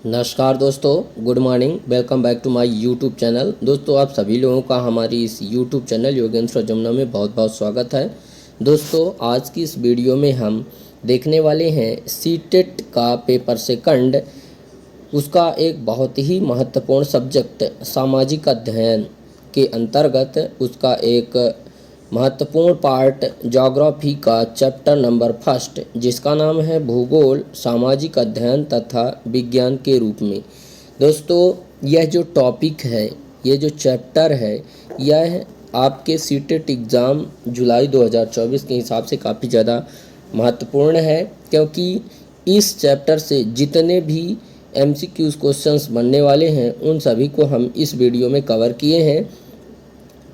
नमस्कार दोस्तों, good morning. Welcome back to my YouTube channel. दोस्तों, आप सभी लोगों का हमारी इस यूट्यूब चैनल योगेंद्र जमुना में बहुत बहुत स्वागत है। दोस्तों, आज की इस वीडियो में हम देखने वाले हैं सीटेट का पेपर सेकंड, उसका एक बहुत ही महत्वपूर्ण सब्जेक्ट सामाजिक अध्ययन के अंतर्गत उसका एक महत्वपूर्ण पार्ट ज्योग्राफी का चैप्टर नंबर फर्स्ट, जिसका नाम है भूगोल सामाजिक अध्ययन तथा विज्ञान के रूप में। दोस्तों, यह जो टॉपिक है, ये जो चैप्टर है, यह आपके सीटेट एग्ज़ाम जुलाई 2024 के हिसाब से काफ़ी ज़्यादा महत्वपूर्ण है, क्योंकि इस चैप्टर से जितने भी MCQs क्वेश्चंस बनने वाले हैं उन सभी को हम इस वीडियो में कवर किए हैं।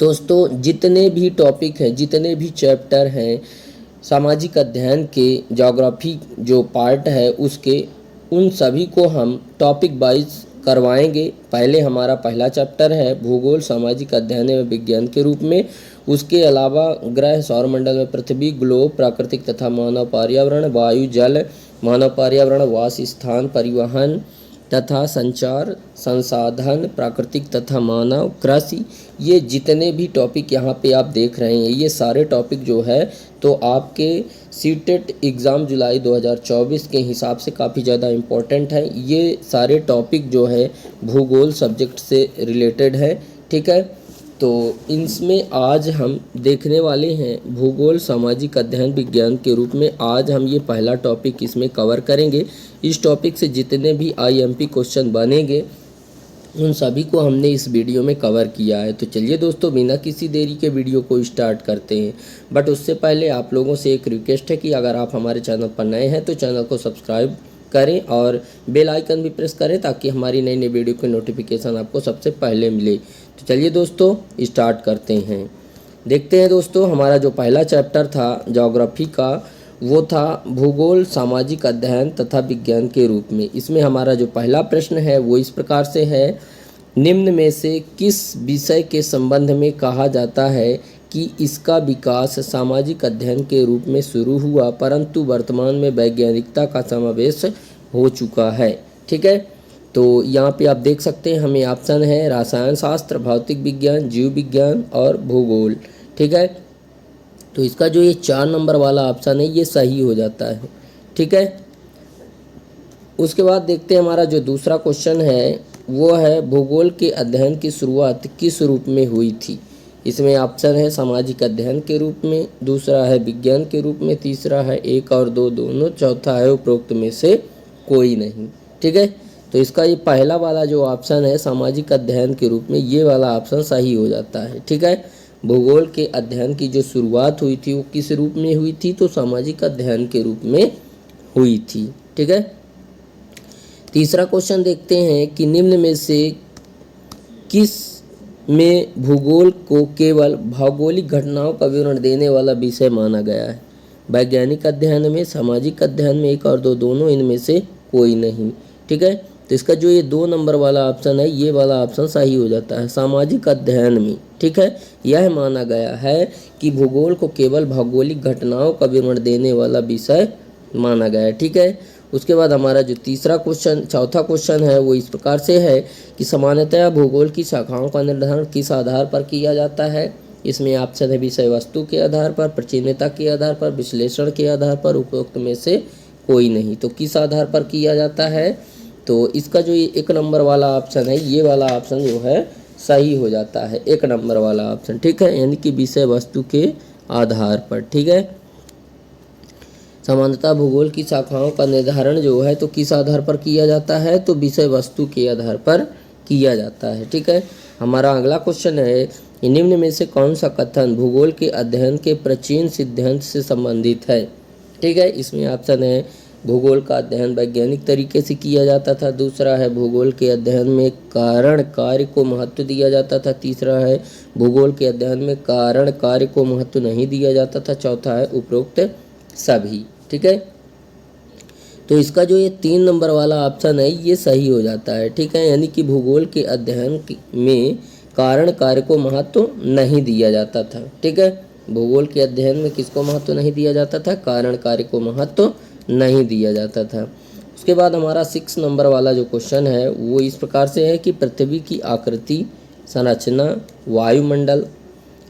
दोस्तों, जितने भी टॉपिक हैं, जितने भी चैप्टर हैं सामाजिक अध्ययन के, ज्योग्राफी जो पार्ट है उसके, उन सभी को हम टॉपिक वाइज करवाएंगे। पहले हमारा पहला चैप्टर है भूगोल सामाजिक अध्ययन एवं विज्ञान के रूप में। उसके अलावा ग्रह, सौरमंडल में पृथ्वी, ग्लोब, प्राकृतिक तथा मानव पर्यावरण, वायु, जल, मानव पर्यावरण, वास स्थान, परिवहन तथा संचार, संसाधन, प्राकृतिक तथा मानव, कृषि, ये जितने भी टॉपिक यहाँ पे आप देख रहे हैं, ये सारे टॉपिक जो है तो आपके सीटेट एग्ज़ाम जुलाई 2024 के हिसाब से काफ़ी ज़्यादा इम्पोर्टेंट है। ये सारे टॉपिक जो है भूगोल सब्जेक्ट से रिलेटेड है, ठीक है। तो इसमें आज हम देखने वाले हैं भूगोल सामाजिक अध्ययन विज्ञान के रूप में। आज हम ये पहला टॉपिक इसमें कवर करेंगे। इस टॉपिक से जितने भी IMP क्वेश्चन बनेंगे उन सभी को हमने इस वीडियो में कवर किया है। तो चलिए दोस्तों, बिना किसी देरी के वीडियो को स्टार्ट करते हैं। बट उससे पहले आप लोगों से एक रिक्वेस्ट है कि अगर आप हमारे चैनल पर नए हैं तो चैनल को सब्सक्राइब करें और बेल आइकन भी प्रेस करें, ताकि हमारी नई नई वीडियो की नोटिफिकेशन आपको सबसे पहले मिले। तो चलिए दोस्तों, स्टार्ट करते हैं। देखते हैं दोस्तों, हमारा जो पहला चैप्टर था ज्योग्राफी का, वो था भूगोल सामाजिक अध्ययन तथा विज्ञान के रूप में। इसमें हमारा जो पहला प्रश्न है वो इस प्रकार से है, निम्न में से किस विषय के संबंध में कहा जाता है कि इसका विकास सामाजिक अध्ययन के रूप में शुरू हुआ, परंतु वर्तमान में वैज्ञानिकता का समावेश हो चुका है। ठीक है, तो यहाँ पे आप देख सकते हैं, हमें ऑप्शन है रसायन शास्त्र, भौतिक विज्ञान, जीव विज्ञान और भूगोल। ठीक है, तो इसका जो ये 4 नंबर वाला ऑप्शन है ये सही हो जाता है। ठीक है, उसके बाद देखते हैं हमारा जो दूसरा क्वेश्चन है वो है भूगोल के अध्ययन की शुरुआत किस रूप में हुई थी। इसमें ऑप्शन है सामाजिक अध्ययन के रूप में, दूसरा है विज्ञान के रूप में, तीसरा है 1 और 2 दोनों, चौथा है उपरोक्त में से कोई नहीं। ठीक है, तो इसका ये पहला वाला जो ऑप्शन है सामाजिक अध्ययन के रूप में, ये वाला ऑप्शन सही हो जाता है। ठीक है, भूगोल के अध्ययन की जो शुरुआत हुई थी वो किस रूप में हुई थी, तो सामाजिक अध्ययन के रूप में हुई थी। ठीक है, तीसरा क्वेश्चन देखते हैं कि निम्न में से किस में भूगोल को केवल भौगोलिक घटनाओं का विवरण देने वाला विषय माना गया है। वैज्ञानिक अध्ययन में, सामाजिक अध्ययन में 1 और 2 दोनों, इनमें से कोई नहीं। ठीक है, तो इसका जो ये 2 नंबर वाला ऑप्शन है ये वाला ऑप्शन सही हो जाता है, सामाजिक अध्ययन में। ठीक है, यह माना गया है कि भूगोल को केवल भौगोलिक घटनाओं का विवरण देने वाला विषय माना गया है। ठीक है, उसके बाद हमारा जो चौथा क्वेश्चन है वो इस प्रकार से है कि सामान्यतया भूगोल की शाखाओं का निर्धारण किस आधार पर किया जाता है। इसमें ऑप्शन है विषय वस्तु के आधार पर, प्राचीनता के आधार पर, विश्लेषण के आधार पर, उपरोक्त में से कोई नहीं। तो किस आधार पर किया जाता है, तो इसका जो ये 1 नंबर वाला ऑप्शन है ये वाला ऑप्शन जो है सही हो जाता है, 1 नंबर वाला ऑप्शन। ठीक है, यानी कि विषय वस्तु के आधार पर। ठीक है, सामान्यतः भूगोल की शाखाओं का निर्धारण जो है तो किस आधार पर किया जाता है, तो विषय वस्तु के आधार पर किया जाता है। ठीक है, हमारा अगला क्वेश्चन है कि निम्न में से कौन सा कथन भूगोल के अध्ययन के प्राचीन सिद्धांत से संबंधित है। ठीक है, इसमें ऑप्शन है भूगोल का अध्ययन वैज्ञानिक तरीके से किया जाता था, दूसरा है भूगोल के अध्ययन में कारण कार्य को महत्व दिया जाता था, तीसरा है भूगोल के अध्ययन में कारण कार्य को महत्व नहीं दिया जाता था, चौथा है उपरोक्त सभी। ठीक है, तो इसका जो ये 3 नंबर वाला ऑप्शन है ये सही हो जाता है। ठीक है, यानी कि भूगोल के अध्ययन में कारण कार्य को महत्व नहीं दिया जाता था। ठीक है, भूगोल के अध्ययन में किसको महत्व नहीं दिया जाता था, कारण कार्य को महत्व नहीं दिया जाता था। उसके बाद हमारा 6 नंबर वाला जो क्वेश्चन है वो इस प्रकार से है कि पृथ्वी की आकृति, संरचना, वायुमंडल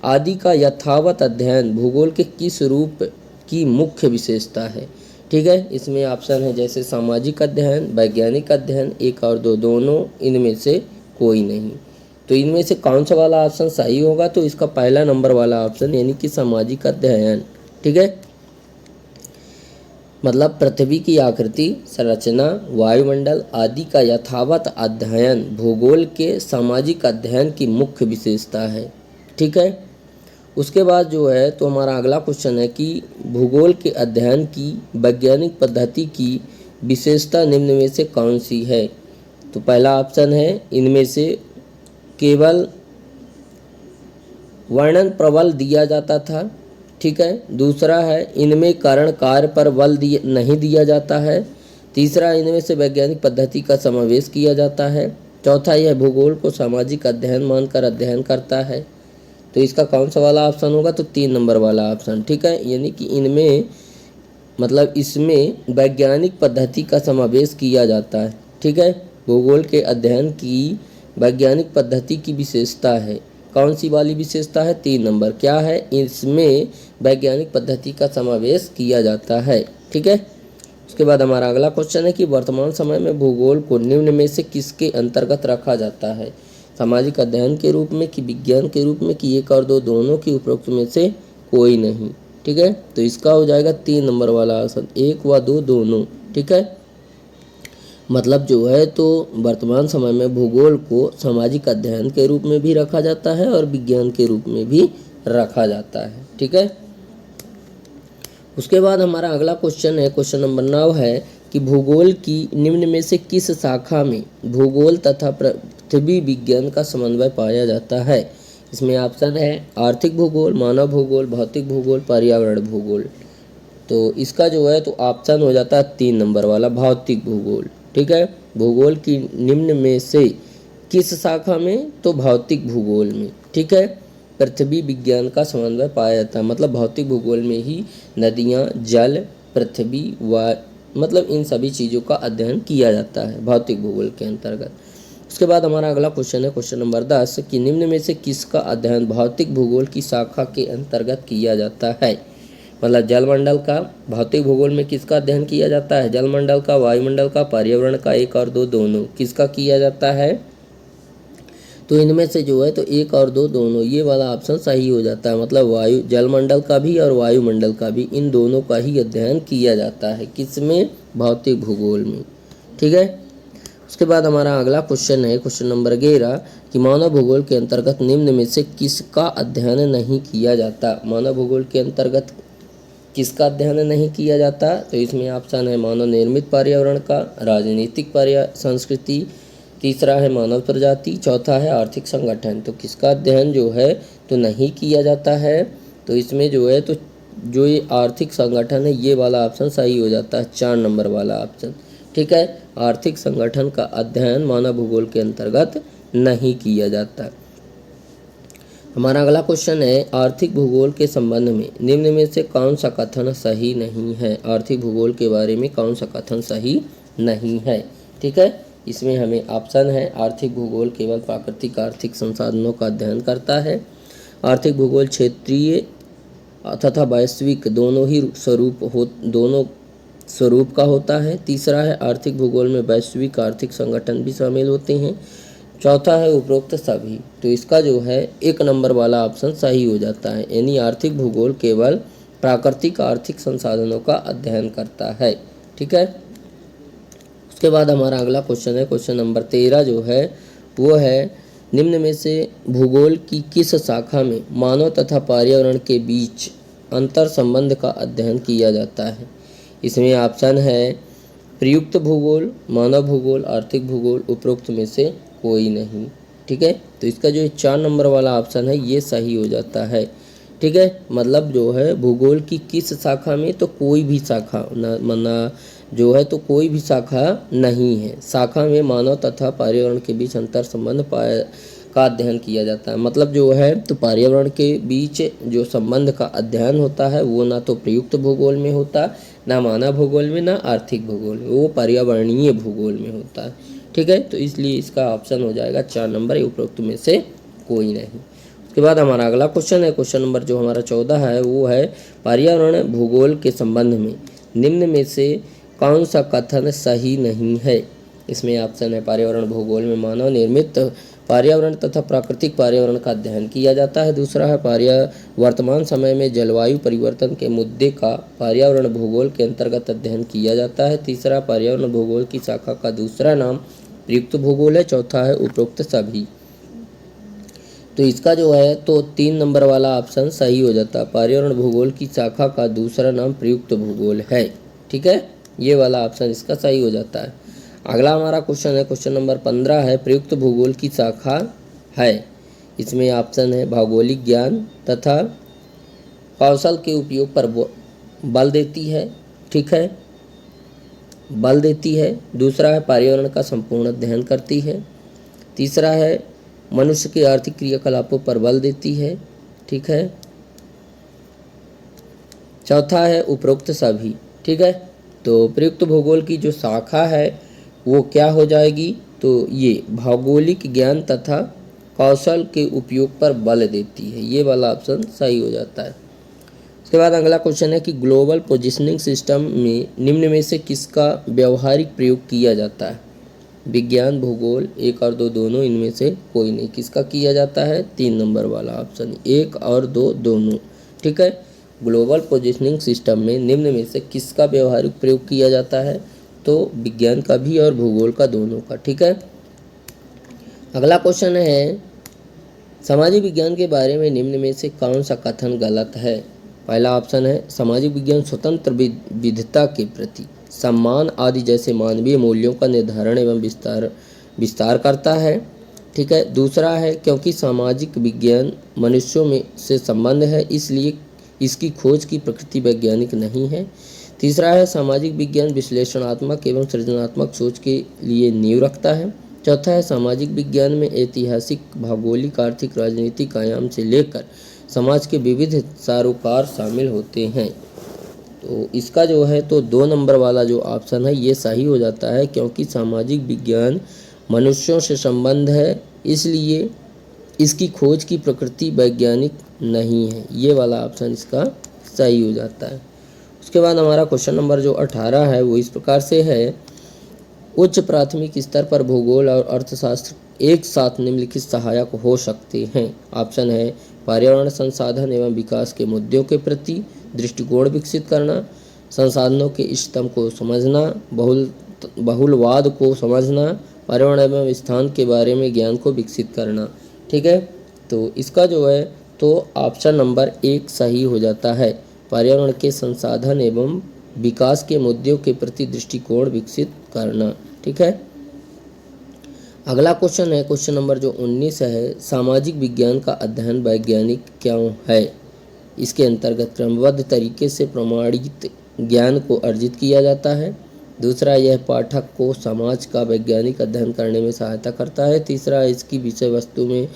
आदि का यथावत अध्ययन भूगोल के किस रूप की मुख्य विशेषता है। ठीक है, इसमें ऑप्शन है जैसे सामाजिक अध्ययन, वैज्ञानिक अध्ययन, 1 और 2 दोनों, इनमें से कोई नहीं। तो इनमें से कौन सा वाला ऑप्शन सही होगा, तो इसका पहला नंबर वाला ऑप्शन यानी कि सामाजिक अध्ययन। ठीक है, मतलब पृथ्वी की आकृति, संरचना, वायुमंडल आदि का यथावत अध्ययन भूगोल के सामाजिक अध्ययन की मुख्य विशेषता है। ठीक है, उसके बाद जो है तो हमारा अगला क्वेश्चन है कि भूगोल के अध्ययन की वैज्ञानिक पद्धति की विशेषता निम्न में से कौन सी है। तो पहला ऑप्शन है इनमें से केवल वर्णन प्रबल दिया जाता था। ठीक है, दूसरा है इनमें कारण कार्य पर बल नहीं दिया जाता है। तीसरा, इनमें से वैज्ञानिक पद्धति का समावेश किया जाता है। चौथा, यह भूगोल को सामाजिक अध्ययन मानकर अध्ययन करता है। तो इसका कौन सा वाला ऑप्शन होगा, तो 3 नंबर वाला ऑप्शन। ठीक है, यानी कि इनमें मतलब इसमें वैज्ञानिक पद्धति का समावेश किया जाता है। ठीक है, भूगोल के अध्ययन की वैज्ञानिक पद्धति की विशेषता है। कौन सी वाली विशेषता है, 3 नंबर। क्या है, इसमें वैज्ञानिक पद्धति का समावेश किया जाता है। ठीक है, उसके बाद हमारा अगला क्वेश्चन है कि वर्तमान समय में भूगोल को निम्न में से किसके अंतर्गत रखा जाता है। सामाजिक अध्ययन के रूप में, कि विज्ञान के रूप में, कि 1 और 2 दोनों, की उपरोक्त में से कोई नहीं। ठीक है, तो इसका हो जाएगा 3 नंबर वाला ऑप्शन, 1 व 2 दोनों। ठीक है, मतलब जो है तो वर्तमान समय में भूगोल को सामाजिक अध्ययन के रूप में भी रखा जाता है और विज्ञान के रूप में भी रखा जाता है। ठीक है, उसके बाद हमारा अगला क्वेश्चन है, क्वेश्चन नंबर 9 है कि भूगोल की निम्न में से किस शाखा में भूगोल तथा पृथ्वी विज्ञान का समन्वय पाया जाता है। इसमें ऑप्शन है आर्थिक भूगोल, मानव भूगोल, भौतिक भूगोल, पर्यावरण भूगोल। तो इसका जो है तो ऑप्शन हो जाता है 3 नंबर वाला, भौतिक भूगोल। ठीक है, भूगोल की निम्न में से किस शाखा में, तो भौतिक भूगोल में। ठीक है, पृथ्वी विज्ञान का समन्वय पाया जाता है, मतलब भौतिक भूगोल में ही नदियाँ, जल, पृथ्वी व मतलब इन सभी चीज़ों का अध्ययन किया जाता है भौतिक भूगोल के अंतर्गत। उसके बाद हमारा अगला क्वेश्चन है, क्वेश्चन नंबर 10 कि निम्न में से किसका अध्ययन भौतिक भूगोल की शाखा के अंतर्गत किया जाता है। मतलब जलमंडल का भौतिक भूगोल में किसका अध्ययन किया जाता है, जलमंडल का, वायुमंडल का, पर्यावरण का, 1 और 2 दोनों, किसका किया जाता है। तो इनमें से जो है तो 1 और 2 दोनों, ये वाला ऑप्शन सही हो जाता है। मतलब वायु जलमंडल का भी और वायुमंडल का भी, इन दोनों का ही अध्ययन किया जाता है, किसमें, भौतिक भूगोल में। ठीक है, उसके बाद हमारा अगला क्वेश्चन है, क्वेश्चन नंबर 11 कि मानव भूगोल के अंतर्गत निम्न में से किसका अध्ययन नहीं किया जाता। मानव भूगोल के अंतर्गत किसका अध्ययन नहीं किया जाता, तो इसमें ऑप्शन है मानव निर्मित पर्यावरण का, राजनीतिक संस्कृति, तीसरा है मानव प्रजाति, चौथा है आर्थिक संगठन। तो किसका अध्ययन जो है तो नहीं किया जाता है, तो इसमें जो है तो जो ये आर्थिक संगठन है ये वाला ऑप्शन सही हो जाता है, 4 नंबर वाला ऑप्शन। ठीक है, आर्थिक संगठन का अध्ययन मानव भूगोल के अंतर्गत नहीं किया जाता। हमारा अगला क्वेश्चन है आर्थिक भूगोल के संबंध में निम्न में से कौन सा कथन सही नहीं है। आर्थिक भूगोल के बारे में कौन सा कथन सही नहीं है। ठीक है, इसमें हमें ऑप्शन है आर्थिक भूगोल केवल प्राकृतिक आर्थिक संसाधनों का अध्ययन करता है। आर्थिक भूगोल क्षेत्रीय तथा वैश्विक दोनों स्वरूप का होता है। तीसरा है आर्थिक भूगोल में वैश्विक आर्थिक संगठन भी शामिल होते हैं। चौथा है उपरोक्त सभी। तो इसका जो है 1 नंबर वाला ऑप्शन सही हो जाता है, यानी आर्थिक भूगोल केवल प्राकृतिक आर्थिक संसाधनों का अध्ययन करता है। ठीक है, उसके बाद हमारा अगला क्वेश्चन है, क्वेश्चन नंबर 13 जो है वो है निम्न में से भूगोल की किस शाखा में मानव तथा पर्यावरण के बीच अंतर संबंध का अध्ययन किया जाता है। इसमें ऑप्शन है प्रयुक्त भूगोल, मानव भूगोल, आर्थिक भूगोल, उपरोक्त में से कोई नहीं। ठीक है, तो इसका जो 4 नंबर वाला ऑप्शन है ये सही हो जाता है। ठीक है, मतलब जो है भूगोल की किस शाखा में, तो कोई भी शाखा जो है तो कोई भी शाखा नहीं है। शाखा में मानव तथा पर्यावरण के बीच अंतर संबंध का अध्ययन किया जाता है। मतलब जो है तो पर्यावरण के बीच जो संबंध का अध्ययन होता है वो ना तो प्रयुक्त भूगोल में होता, ना मानव भूगोल में ना आर्थिक भूगोल में, वो पर्यावरणीय भूगोल में होता है। ठीक है, तो इसलिए इसका ऑप्शन हो जाएगा 4 नंबर, उपरोक्त में से कोई नहीं। उसके बाद हमारा अगला क्वेश्चन है, क्वेश्चन नंबर जो हमारा 14 है वो है पर्यावरण भूगोल के संबंध में निम्न में से कौन सा कथन सही नहीं है। इसमें ऑप्शन है पर्यावरण भूगोल में मानव निर्मित पर्यावरण तथा प्राकृतिक पर्यावरण का अध्ययन किया जाता है। दूसरा है वर्तमान समय में जलवायु परिवर्तन के मुद्दे का पर्यावरण भूगोल के अंतर्गत अध्ययन किया जाता है। तीसरा पर्यावरण भूगोल की शाखा का दूसरा नाम प्रयुक्त भूगोल है। चौथा है उपरोक्त सभी। तो इसका जो है तो 3 नंबर वाला ऑप्शन सही हो जाता है, पर्यावरण भूगोल की शाखा का दूसरा नाम प्रयुक्त भूगोल है। ठीक है, ये वाला ऑप्शन इसका सही हो जाता है। अगला हमारा क्वेश्चन है, क्वेश्चन नंबर 15 है प्रयुक्त भूगोल की शाखा है। इसमें ऑप्शन है भौगोलिक ज्ञान तथा कौशल के उपयोग पर बल देती है। ठीक है, बल देती है। दूसरा है पर्यावरण का संपूर्ण अध्ययन करती है। तीसरा है मनुष्य के आर्थिक क्रियाकलापों पर बल देती है। ठीक है, चौथा है उपरोक्त सभी। ठीक है, तो प्रयुक्त भूगोल की जो शाखा है वो क्या हो जाएगी, तो ये भौगोलिक ज्ञान तथा कौशल के उपयोग पर बल देती है, ये वाला ऑप्शन सही हो जाता है। उसके बाद अगला क्वेश्चन है कि ग्लोबल पोजिशनिंग सिस्टम में निम्न में से किसका व्यवहारिक प्रयोग किया जाता है। विज्ञान, भूगोल, 1 और 2 दोनों, इनमें से कोई नहीं। किसका किया जाता है, 3 नंबर वाला ऑप्शन, 1 और 2 दोनों। ठीक है, ग्लोबल पोजिशनिंग सिस्टम में निम्न में से किसका व्यवहारिक प्रयोग किया जाता है, तो विज्ञान का भी और भूगोल का दोनों का। ठीक है, अगला क्वेश्चन है सामाजिक विज्ञान के बारे में निम्न में से कौन सा कथन गलत है। पहला ऑप्शन है सामाजिक विज्ञान स्वतंत्र विविधता के प्रति सम्मान आदि जैसे मानवीय मूल्यों का निर्धारण एवं विस्तार करता है। ठीक है, दूसरा है क्योंकि सामाजिक विज्ञान मनुष्यों में से संबंध है इसलिए इसकी खोज की प्रकृति वैज्ञानिक नहीं है। तीसरा है सामाजिक विज्ञान विश्लेषणात्मक एवं सृजनात्मक सोच के लिए नींव रखता है। चौथा है सामाजिक विज्ञान में ऐतिहासिक, भौगोलिक, आर्थिक, राजनीतिक आयाम से लेकर समाज के विविध सारोकार शामिल होते हैं। तो इसका जो है तो 2 नंबर वाला जो ऑप्शन है ये सही हो जाता है, क्योंकि सामाजिक विज्ञान मनुष्यों से संबंध है इसलिए इसकी खोज की प्रकृति वैज्ञानिक नहीं है, ये वाला ऑप्शन इसका सही हो जाता है। उसके बाद हमारा क्वेश्चन नंबर जो 18 है वो इस प्रकार से है, उच्च प्राथमिक स्तर पर भूगोल और अर्थशास्त्र एक साथ निम्नलिखित सहायक हो सकते हैं। ऑप्शन है पर्यावरण संसाधन एवं विकास के मुद्दों के प्रति दृष्टिकोण विकसित करना, संसाधनों के इष्टतम को समझना, बहुलवाद को समझना, पर्यावरण एवं स्थान के बारे में ज्ञान को विकसित करना। ठीक है, तो इसका जो है तो ऑप्शन नंबर 1 सही हो जाता है, पर्यावरण के संसाधन एवं विकास के मुद्दों के प्रति दृष्टिकोण विकसित करना। ठीक है, अगला क्वेश्चन है क्वेश्चन नंबर जो 19 है, सामाजिक विज्ञान का अध्ययन वैज्ञानिक क्यों है। इसके अंतर्गत क्रमबद्ध तरीके से प्रमाणित ज्ञान को अर्जित किया जाता है। दूसरा, यह पाठक को समाज का वैज्ञानिक अध्ययन करने में सहायता करता है। तीसरा, इसकी विषय वस्तु में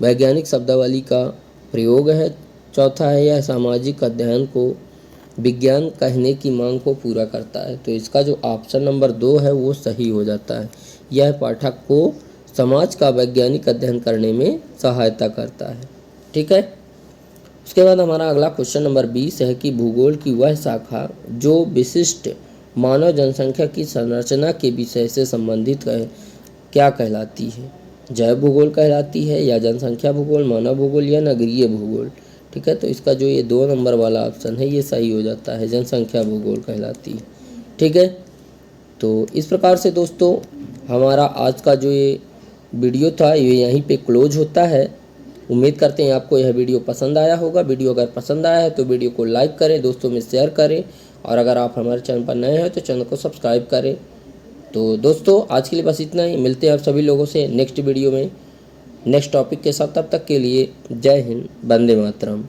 वैज्ञानिक शब्दावली का प्रयोग है। चौथा है यह सामाजिक अध्ययन को विज्ञान कहने की मांग को पूरा करता है। तो इसका जो ऑप्शन नंबर 2 है वो सही हो जाता है, यह पाठक को समाज का वैज्ञानिक अध्ययन करने में सहायता करता है। ठीक है, उसके बाद हमारा अगला क्वेश्चन नंबर 20 है कि भूगोल की वह शाखा जो विशिष्ट मानव जनसंख्या की संरचना के विषय से संबंधित है क्या कहलाती है। जैव भूगोल कहलाती है या जनसंख्या भूगोल, मानव भूगोल या नगरीय भूगोल। ठीक है, तो इसका जो ये 2 नंबर वाला ऑप्शन है ये सही हो जाता है, जनसंख्या भूगोल कहलाती है। ठीक है, तो इस प्रकार से दोस्तों हमारा आज का जो ये वीडियो था ये यहीं पे क्लोज होता है। उम्मीद करते हैं आपको यह वीडियो पसंद आया होगा। वीडियो अगर पसंद आया है तो वीडियो को लाइक करें, दोस्तों में शेयर करें, और अगर आप हमारे चैनल पर नए हैं तो चैनल को सब्सक्राइब करें। तो दोस्तों आज के लिए बस इतना ही, मिलते हैं आप सभी लोगों से नेक्स्ट वीडियो में नेक्स्ट टॉपिक के साथ। तब तक के लिए जय हिंद, वंदे मातरम।